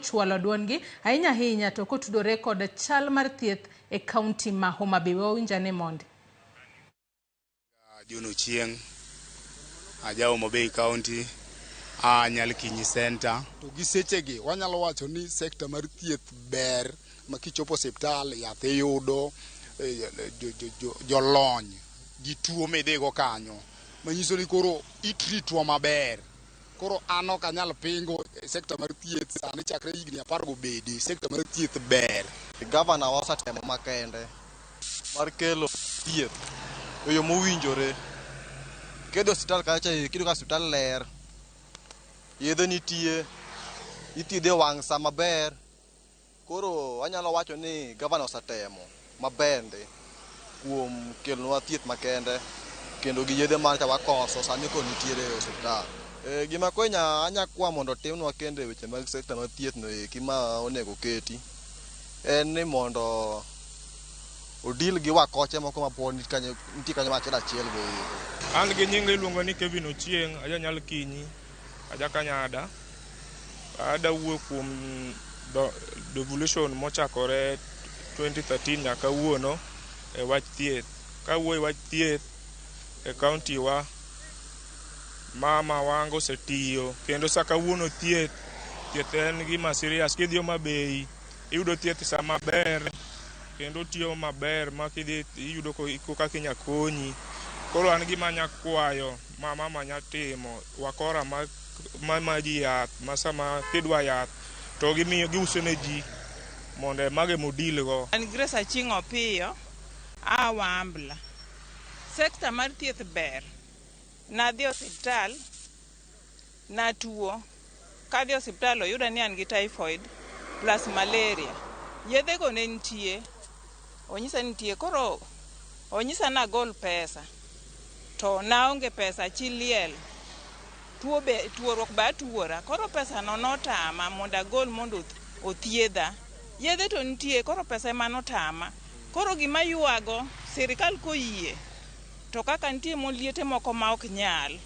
chwalo duongi ahinya ahinya to kotudore kod chal mar thieth e kaunti ma Homa Bay. Wawinjane mondi. Juno chieng aja Homa Bay County nyal kinyi center to gi sechegi wanyalo wacho ni sekta mar thieth ber makichopo hospital yath yudo jolony gi tuo midhigo kanyo manyiso ni koro itritwa maber. Koro ano kanyal pingo sekta mar thieth sani chakre higni 10 gobedi sekta mar thieth ber. Gavana wasatemo makende mar kelo thieth e yo mowinjore. Kedo hospital kacha kido ka hospital ler yedhe nitie ithiedhe wang' sa maber. Koro anyalo wacho ni gavana osatemo mabende kuom kelonwa thieth makende kendo gi yedhe man wakoso sani ko nitiere e hospital. Gima konya anya kwa mondo timnwa kende weche mag sekta mar thieth no eki ma onego keti en ni mondo odil gi wakoche moko mapod nitie kanyo achiel go. An gi nying iluongo ni Kevin Ochieng, aja nyal kinyi, aja Kanyada. Ada wuok kuom devolution mochakore 2013 nyaka wuono e wach thieth. Ka wuo e wach thieth e kaunti wa mama wango setiyo kendo saka wuono thieth en gima serious. Kidhi Homa Bay iyudo thieth sa maber kendo tiyo maber makidhi iyudo ko kaka inya konyi. Koro an gima nya kwayo mama nya timo wakora ma ji yath masama kidwa yath to gimiyo giuso ne ji mondo mage modil go. An Grace Achingo piyo awambla sekta mar thieth ber. Nadhi hospital natuo kadhi hospital oyuda ni an gi typhoid plus malaria. Yedhe go ne nitie onyisa nitie koro onyisa na gol pesa to naonge pesa chiliel tuoruok ba tuora koro pesa no notama mondo agol mondo othiedha. Yedhe to nitie koro pesa ema notama. Koro gima yuago sirikal koyie to kaka nitie moliete moko ma ok nyal